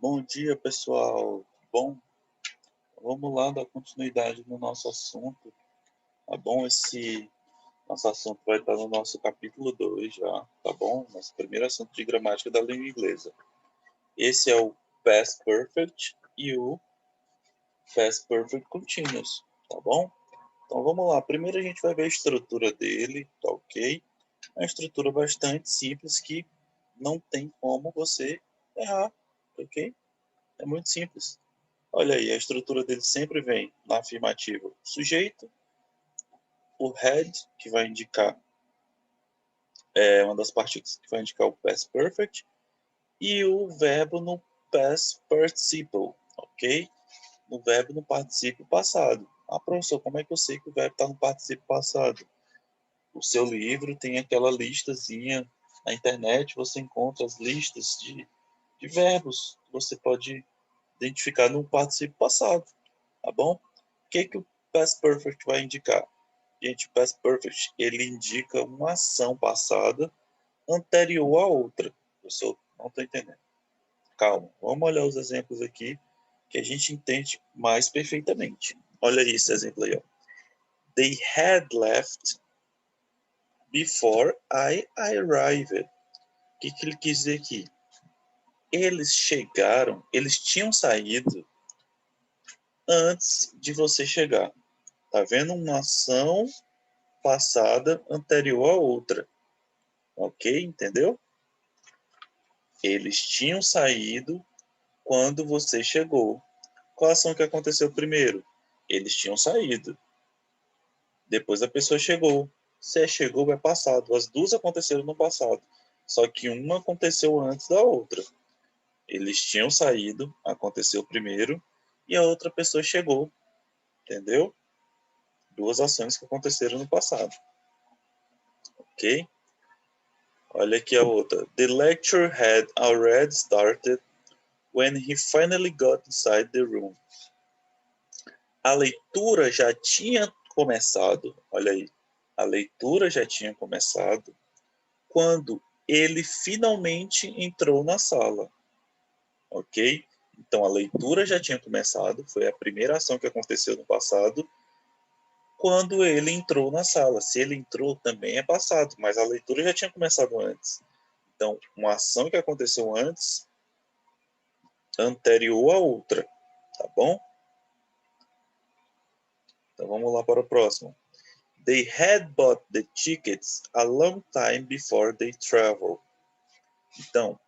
Bom dia, pessoal. Bom, vamos lá dar continuidade no nosso assunto. Tá bom? Esse nosso assunto vai estar no nosso capítulo 2 já, tá bom? Nosso primeiro assunto de gramática da língua inglesa. Esse é o Past Perfect e o Past Perfect Continuous, tá bom? Então vamos lá. Primeiro a gente vai ver a estrutura dele, tá ok? É uma estrutura bastante simples que não tem como você errar, tá ok? É muito simples. Olha aí, a estrutura dele sempre vem na afirmativa sujeito, o head, que vai indicar uma das partículas que vai indicar o past perfect, e o verbo no past participle, ok? No verbo no particípio passado. Ah, professor, como é que eu sei que o verbo está no particípio passado? O seu livro tem aquela listazinha na internet, você encontra as listas de verbos que você pode identificar no particípio passado, tá bom? Que o past perfect vai indicar? Gente, o past perfect, ele indica uma ação passada anterior a outra. Pessoal, não estou entendendo. Calma, vamos olhar os exemplos aqui que a gente entende mais perfeitamente. Olha aí esse exemplo aí, ó. They had left before I arrived. O que ele quis dizer aqui? Eles chegaram, eles tinham saído antes de você chegar. Tá vendo? Uma ação passada anterior a outra. Ok? Entendeu? Eles tinham saído quando você chegou. Qual ação que aconteceu primeiro? Eles tinham saído. Depois a pessoa chegou. Se chegou, é passado. As duas aconteceram no passado. Só que uma aconteceu antes da outra. Eles tinham saído, aconteceu primeiro, e a outra pessoa chegou. Entendeu? Duas ações que aconteceram no passado. Ok? Olha aqui a outra. The lecture had already started when he finally got inside the room. A leitura já tinha começado, olha aí, a leitura já tinha começado quando ele finalmente entrou na sala, ok? Então a leitura já tinha começado, foi a primeira ação que aconteceu no passado, quando ele entrou na sala. Se ele entrou também é passado, mas a leitura já tinha começado antes. Então, uma ação que aconteceu antes, anterior a outra, tá bom? Então vamos lá para o próximo. They had bought the tickets a long time before they traveled. Então,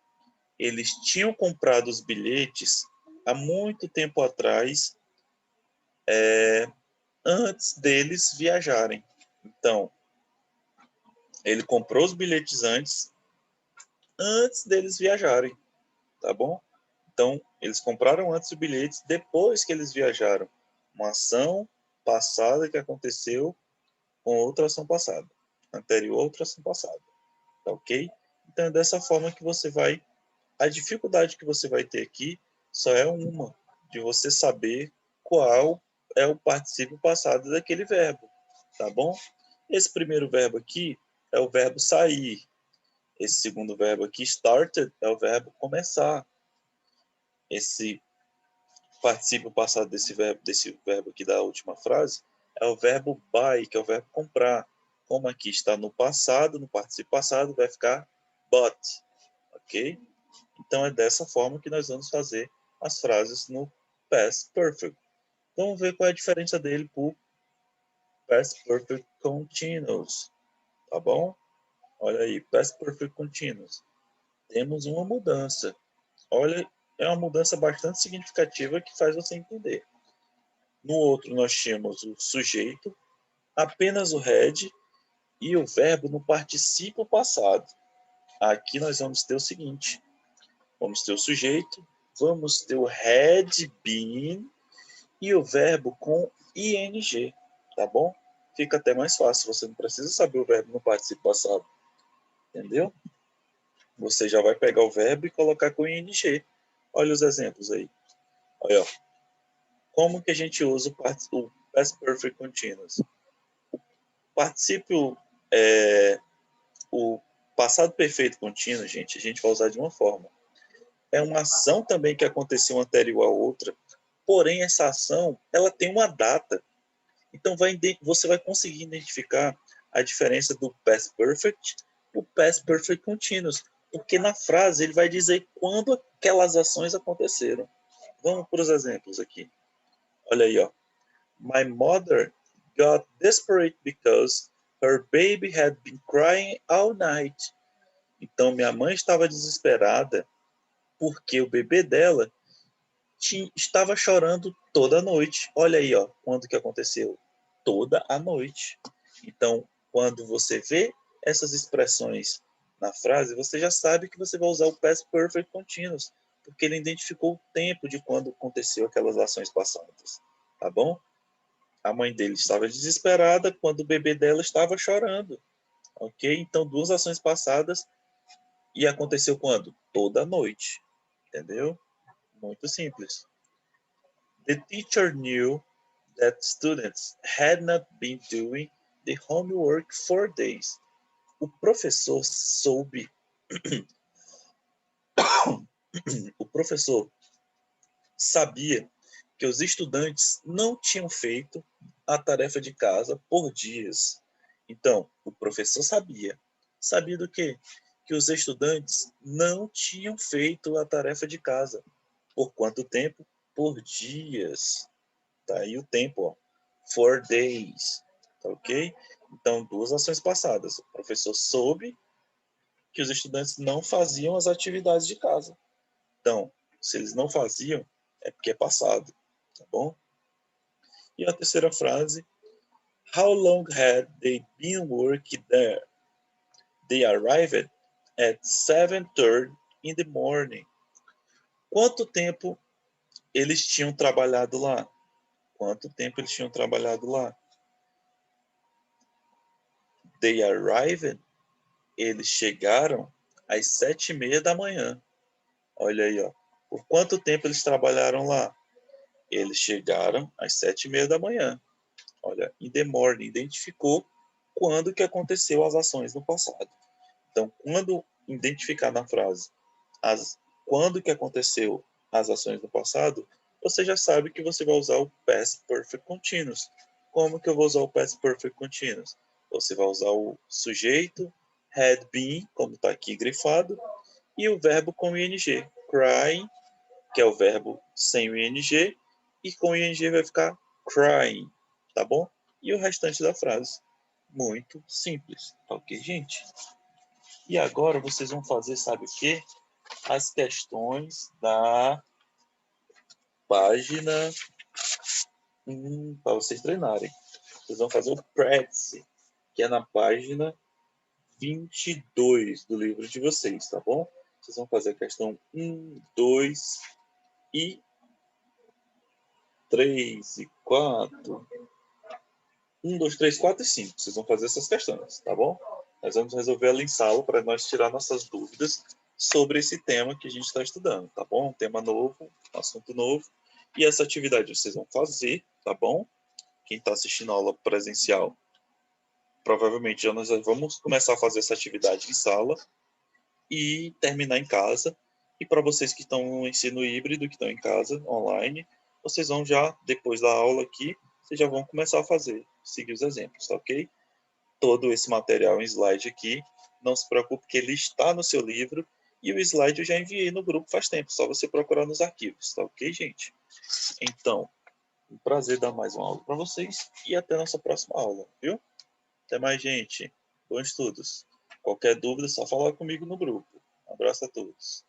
eles tinham comprado os bilhetes há muito tempo atrás, antes deles viajarem. Então, ele comprou os bilhetes antes deles viajarem, tá bom? Então, eles compraram antes os bilhetes depois que eles viajaram. Uma ação passada que aconteceu com outra ação passada, anterior a outra ação passada, tá ok? Então, é dessa forma que você vai. A dificuldade que você vai ter aqui só é uma, de você saber qual é o particípio passado daquele verbo, tá bom? Esse primeiro verbo aqui é o verbo sair. Esse segundo verbo aqui, started, é o verbo começar. Esse particípio passado desse verbo aqui da última frase, é o verbo buy, que é o verbo comprar. Como aqui está no passado, no particípio passado, vai ficar bought, ok? Então é dessa forma que nós vamos fazer as frases no past perfect. Então, vamos ver qual é a diferença dele para o past perfect continuous, tá bom? Olha aí, past perfect continuous. Temos uma mudança. Olha, é uma mudança bastante significativa que faz você entender. No outro nós tínhamos o sujeito, apenas o head e o verbo no particípio passado. Aqui nós vamos ter o seguinte: vamos ter o sujeito, vamos ter o had been e o verbo com ing, tá bom? Fica até mais fácil, você não precisa saber o verbo no particípio passado, entendeu? Você já vai pegar o verbo e colocar com ing. Olha os exemplos aí. Olha, ó. Como que a gente usa o past perfect continuous? O particípio, o passado perfeito contínuo, gente, a gente vai usar de uma forma. é uma ação também que aconteceu anterior a outra, porém essa ação ela tem uma data. Então você vai conseguir identificar a diferença do past perfect e o past perfect continuous, porque na frase ele vai dizer quando aquelas ações aconteceram. Vamos para os exemplos aqui. Olha aí, ó. My mother got desperate because her baby had been crying all night. Então minha mãe estava desesperada porque o bebê dela estava chorando toda a noite. Olha aí, ó, quando que aconteceu? Toda a noite. Então, quando você vê essas expressões na frase, você já sabe que você vai usar o past perfect continuous, porque ele identificou o tempo de quando aconteceu aquelas ações passadas, tá bom? A mãe dele estava desesperada quando o bebê dela estava chorando, ok? Então, duas ações passadas e aconteceu quando? Toda a noite, entendeu? Muito simples. The teacher knew that students had not been doing the homework for days. O professor soube, o professor sabia que os estudantes não tinham feito a tarefa de casa por dias. Então, o professor sabia. Sabia do quê? Que os estudantes não tinham feito a tarefa de casa. Por quanto tempo? Por dias. Tá aí o tempo, ó. 4 days. Tá ok? Então, duas ações passadas. O professor soube que os estudantes não faziam as atividades de casa. Então, se eles não faziam, é porque é passado. Tá bom? E a terceira frase. How long had they been working there? They arrived at 7:30 in the morning. Quanto tempo eles tinham trabalhado lá? Quanto tempo eles tinham trabalhado lá? They arrived, eles chegaram às 7:30 da manhã. Olha aí, ó. Por quanto tempo eles trabalharam lá? Eles chegaram às 7:30 da manhã. Olha, in the morning, identificou quando que aconteceu as ações no passado. Então, quando identificar na frase quando que aconteceu as ações no passado, você já sabe que você vai usar o past perfect continuous. Como que eu vou usar o past perfect continuous? Você vai usar o sujeito had been, como está aqui grifado, e o verbo com ing. Crying, que é o verbo sem o ing, e com o ing vai ficar crying, tá bom? E o restante da frase. Muito simples, tá ok, gente? E agora vocês vão fazer, sabe o quê? As questões da página para vocês treinarem. Vocês vão fazer o practice, que é na página 22 do livro de vocês, tá bom? Vocês vão fazer a questão 1, 2 e 3 e 4. 1, 2, 3, 4 e 5. Vocês vão fazer essas questões, tá bom? Nós vamos resolver ela em sala para nós tirar nossas dúvidas sobre esse tema que a gente está estudando, tá bom? Um tema novo, um assunto novo. E essa atividade vocês vão fazer, tá bom? Quem está assistindo a aula presencial, provavelmente já nós vamos começar a fazer essa atividade em sala e terminar em casa. E para vocês que estão no ensino híbrido, que estão em casa, online, vocês vão já, depois da aula aqui, vocês já vão começar a fazer, seguir os exemplos, tá ok? Todo esse material em slide aqui, não se preocupe que ele está no seu livro e o slide eu já enviei no grupo faz tempo, só você procurar nos arquivos, tá ok, gente? Então, um prazer dar mais uma aula para vocês e até a nossa próxima aula, viu? Até mais, gente. Bons estudos. Qualquer dúvida, é só falar comigo no grupo. Um abraço a todos.